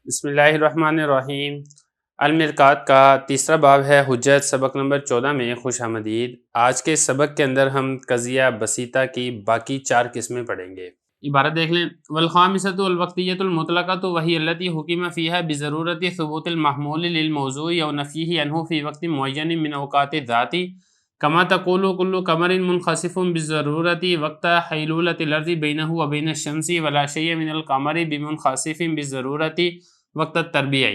بسم اللہ الرحمن الرحیم۔ المرقات کا تیسرا باب ہے حجت، سبق نمبر 14 میں خوش آمدید۔ آج کے سبق کے اندر ہم قضیہ بسیطہ کی باقی 4 قسمیں پڑھیں گے۔ عبارت دیکھ لیں، والخامسۃ الوقتیۃ المطلقۃ وہی التی حکم فیہا بضرورت ثبوت المحمول للموضوع او نفیہ عنہ فی وقت معین من اوقات الذات کما تقول کل قمر منخسف بالضرورت وقت حیلولۃ الارض بینہ وبین الشمس ولا شیء من القمر بمنخسف بالضرورت وقت التربیع۔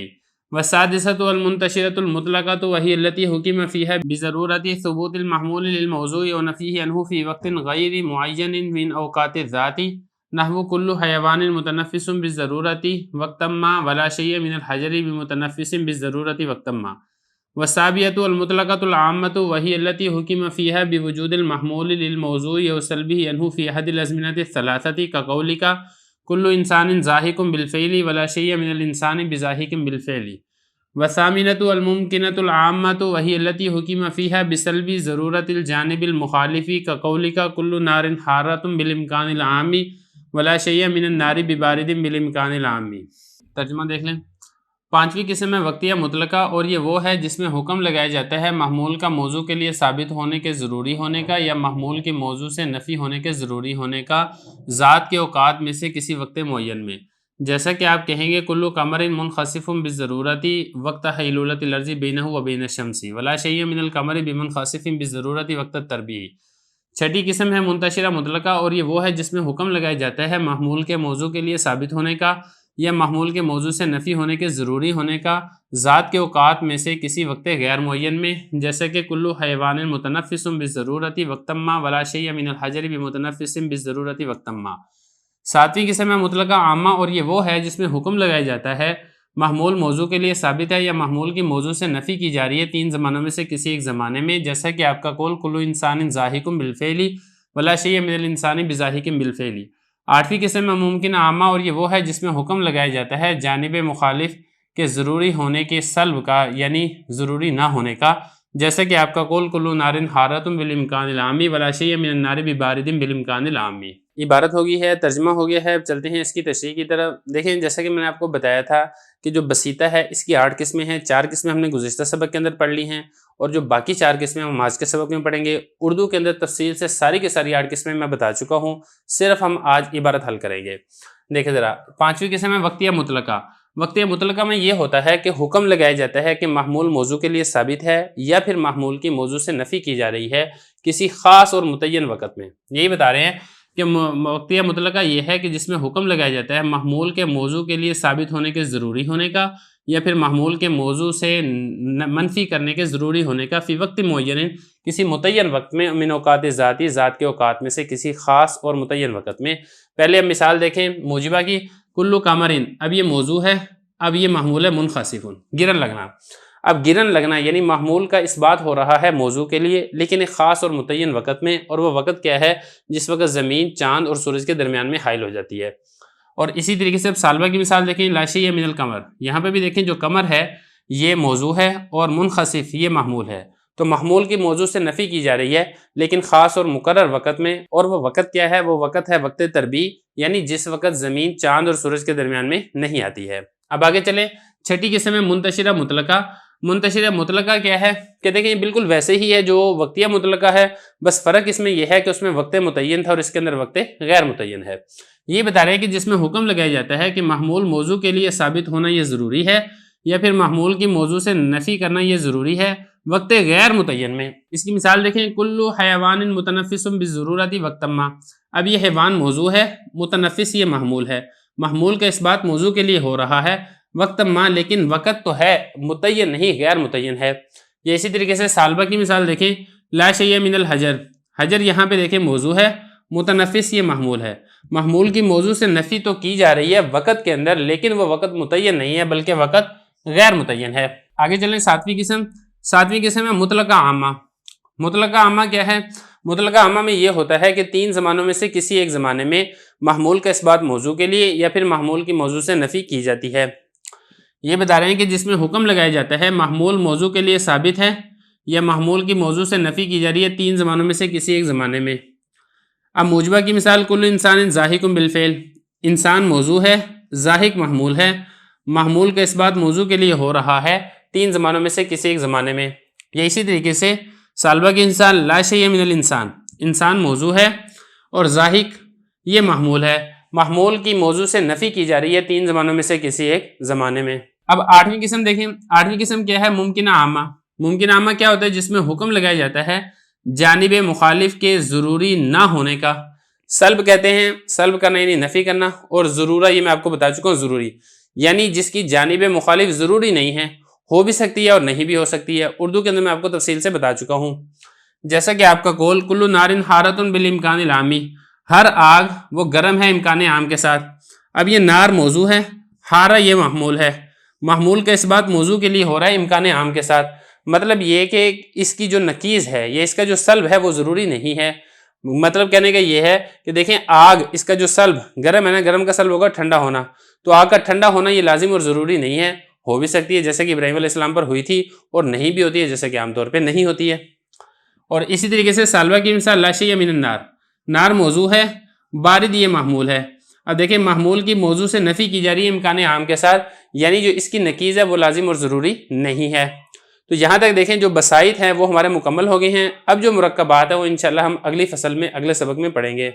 والسادسۃ المنتشرۃ المطلقۃ وہی التی حکم فیہا بضرورت ثبوت المحمول للموضوع او نفیہ عنہ فی وقت غیر معین من اوقات الذات نحو کل حیوان متنفس بالضرورت وقتا ما ولا شیء من الحجر بمتنفس بالضرورت وقتا ما۔ والسابعۃ المطلقۃ العامۃ وہی التی حکم فیہا بوجود المحمول للموضوع او سلبہ عنہ فی احد الازمنۃ الثلاثۃ کقولک کل انسان ضاحک بالفعل ولا شیء من الانسان بضاحک بالفعل۔ والثامنۃ الممکنۃ العامۃ وہی التی حکم فیہا بسلب ضرورت الجانب المخالف کقولک کل نار حارۃ بالامکان العام ولا شیء من النار ببارد بالامکان العام۔ ترجمہ دیکھ لیں۔ 5ویں قسم ہے وقتیہ مطلقہ، اور یہ وہ ہے جس میں حکم لگایا جاتا ہے محمول کا موضوع کے لیے ثابت ہونے کے ضروری ہونے کا یا محمول کے موضوع سے نفی ہونے کے ضروری ہونے کا ذات کے اوقات میں سے کسی وقت معین میں، جیسا کہ آپ کہیں گے کل قمر منخسف بالضرورت وقت حیلولۃ الارض بینہ وبین الشمس ولا شیء من القمر بمنخسف بالضرورت وقت التربیع۔ 6ٹھی قسم ہے منتشرہ مطلقہ، اور یہ وہ ہے جس میں حکم لگایا جاتا ہے محمول کے موضوع کے لیے ثابت ہونے کا یا محمول کے موضوع سے نفی ہونے کے ضروری ہونے کا ذات کے اوقات میں سے کسی وقت غیر معین میں، جیسا کہ کل حیوان متنفس بالضرورت وقتا ما ولا شیء من الحجر بمتنفس بالضرورت وقتا ما۔ 7ویں قسم ہے مطلقہ عامہ، اور یہ وہ ہے جس میں حکم لگایا جاتا ہے محمول موضوع کے لیے ثابت ہے یا محمول کی موضوع سے نفی کی جا رہی ہے 3 زمانوں میں سے کسی ایک زمانے میں، جیسا کہ آپ کا قول کل انسان ضاحک بالفعل ولا شیء من الانسان بضاحک بالفعل۔ 8ویں قسم میں ممکن عامہ، اور یہ وہ ہے جس میں حکم لگایا جاتا ہے جانب مخالف کے ضروری ہونے کے سلب کا، یعنی ضروری نہ ہونے کا، جیسا کہ آپ کا قول کل نار حارۃ بالامکان العام ولا شیء من النار ببارد بالامکان العام۔ عبارت ہو گئی ہے، ترجمہ ہو گیا ہے۔ اب چلتے ہیں اس کی تشریح کی طرف۔ دیکھیں، جیسا کہ میں نے آپ کو بتایا تھا کہ جو بسیطہ ہے اس کی 8 قسمیں ہیں۔ 4 قسمیں ہم نے گزشتہ سبق کے اندر پڑھ لی ہیں، اور جو باقی 4 قسمیں ہم آج کے سبق میں پڑھیں گے۔ اردو کے اندر تفصیل سے ساری کی ساری 8 قسمیں میں بتا چکا ہوں، صرف ہم آج عبارت حل کریں گے۔ دیکھیں ذرا، 5ویں قسم ہے وقتیہ مطلقہ۔ وقتیہ مطلقہ میں یہ ہوتا ہے کہ حکم لگایا جاتا ہے کہ محمول موضوع کے لیے ثابت ہے یا پھر محمول کی موضوع سے نفی کی جا رہی ہے کسی خاص اور متعین وقت میں۔ یہی بتا رہے ہیں کہ وقتیہ مطلقہ یہ ہے کہ جس میں حکم لگایا جاتا ہے محمول کے موضوع کے لیے ثابت ہونے کے ضروری ہونے کا یا پھر محمول کے موضوع سے منفی کرنے کے ضروری ہونے کا فی وقت معین، کسی متعین وقت میں، من اوقات ذاتی، ذات کے اوقات میں سے کسی خاص اور متعین وقت میں۔ پہلے اب مثال دیکھیں موجبہ کی، کلو قمرن، اب یہ موضوع ہے، اب یہ محمول ہے منخسف، گرن لگنا۔ اب گرن لگنا یعنی محمول کا اس بات ہو رہا ہے موضوع کے لیے، لیکن ایک خاص اور متعین وقت میں، اور وہ وقت کیا ہے؟ جس وقت زمین چاند اور سورج کے درمیان میں حائل ہو جاتی ہے۔ اور اسی طریقے سے اب سالبہ کی مثال دیکھیں، لا شیء من القمر، یہاں پہ بھی دیکھیں جو قمر ہے یہ موضوع ہے اور منخسف یہ محمول ہے، تو محمول کی موضوع سے نفی کی جا رہی ہے لیکن خاص اور مقرر وقت میں، اور وہ وقت کیا ہے؟ وہ وقت ہے وقت تربیع، یعنی جس وقت زمین چاند اور سورج کے درمیان میں نہیں آتی ہے۔ اب آگے چلیں، 6ٹھی قسم ہے منتشرہ مطلقہ۔ منتشرہ مطلقہ کیا ہے کہ دیکھیں یہ بالکل ویسے ہی ہے جو وقتیہ مطلقہ ہے، بس فرق اس میں یہ ہے کہ اس میں وقت متعین تھا اور اس کے اندر وقت غیر متعین ہے۔ یہ بتا رہے ہیں کہ جس میں حکم لگایا جاتا ہے کہ محمول موضوع کے لیے ثابت ہونا یہ ضروری ہے یا پھر محمول کی موضوع سے نفی کرنا یہ ضروری ہے وقت غیر متعین میں۔ اس کی مثال دیکھیں، کل حیوان متنفس بالضرورت وقتا ما۔ اب یہ حیوان موضوع ہے، متنفس یہ محمول ہے، محمول کا اس بات موضوع کے لیے ہو رہا ہے وقت ما، لیکن وقت تو ہے متعین نہیں، غیر متعین ہے۔ یہ اسی طریقے سے سالبہ کی مثال دیکھیں، لا شیء من الحجر، حجر یہاں پہ دیکھیں موضوع ہے، متنفس یہ محمول ہے، محمول کی موضوع سے نفی تو کی جا رہی ہے وقت کے اندر، لیکن وہ وقت متعین نہیں ہے بلکہ وقت غیر متعین ہے۔ آگے چلیں، 7ویں قسم۔ 7ویں قسم ہے مطلقہ عامہ۔ مطلقہ عامہ کیا ہے؟ مطلقہ عامہ میں یہ ہوتا ہے کہ 3 زمانوں میں سے کسی ایک زمانے میں محمول کا اس بات موضوع کے لیے یا پھر محمول کی موضوع سے نفی کی جاتی ہے۔ یہ بتا رہے ہیں کہ جس میں حکم لگایا جاتا ہے محمول موضوع کے لیے ثابت ہے یا محمول کی موضوع سے نفی کی جا رہی ہے 3 زمانوں میں سے کسی ایک زمانے میں۔ اب موجبہ کی مثال، کل انسان ضاحک بالفعل، انسان موضوع ہے، ضاحک محمول ہے، محمول کا اس بات موضوع کے لیے ہو رہا ہے 3 زمانوں میں سے کسی ایک زمانے میں. یا اسی طریقے سے سالبہ کے انسان لا شیء من الانسان، انسان موضوع ہے اور ضاحک یہ محمول ہے. محمول کی موضوع سے نفی کی جا رہی ہے 3 زمانوں میں سے کسی ایک زمانے میں. اب 8ویں قسم دیکھیں. 8ویں قسم کیا ہے؟ ممکنہ عامہ. ممکنہ عامہ کیا ہوتا ہے؟ جس میں حکم لگایا جاتا ہے جانب مخالف کے ضروری نہ ہونے کا. سلب کہتے ہیں، سلب کرنا یعنی نفی کرنا، اور ضرورہ یہ میں آپ کو بتا چکا ہوں ضروری، یعنی جس کی جانب مخالف ضروری نہیں ہے، ہو بھی سکتی ہے اور نہیں بھی ہو سکتی ہے. اردو کے اندر میں آپ کو تفصیل سے بتا چکا ہوں. جیسا کہ آپ کا قول کل نار حارۃ بالامکان العامی، ہر آگ وہ گرم ہے امکان عام کے ساتھ. اب یہ نار موضوع ہے، حارہ یہ محمول ہے. محمول کا اس بات موضوع کے لیے ہو رہا ہے امکان عام کے ساتھ. مطلب یہ کہ اس کی جو نقیض ہے، یہ اس کا جو سلب ہے وہ ضروری نہیں ہے. مطلب کہنے کا یہ ہے کہ دیکھیں آگ، اس کا جو سلب گرم ہے نا، گرم کا سلب ہوگا ٹھنڈا ہونا، تو آگ کا ٹھنڈا ہونا یہ لازم اور ضروری نہیں ہے. ہو بھی سکتی ہے جیسے کہ ابراہیم علیہ السلام پر ہوئی تھی، اور نہیں بھی ہوتی ہے جیسے کہ عام طور پہ نہیں ہوتی ہے. اور اسی طریقے سے سالبہ کی مثال لا شیء من النار، نار موضوع ہے، بارد یہ محمول ہے. اب دیکھیں محمول کی موضوع سے نفی کی جا رہی ہے امکان عام کے ساتھ، یعنی جو اس کی نقیض ہے وہ لازم اور ضروری نہیں ہے. تو یہاں تک دیکھیں جو بسائط ہیں وہ ہمارے مکمل ہو گئے ہیں. اب جو مرکبات ہیں وہ انشاءاللہ ہم اگلی فصل میں، اگلے سبق میں پڑھیں گے.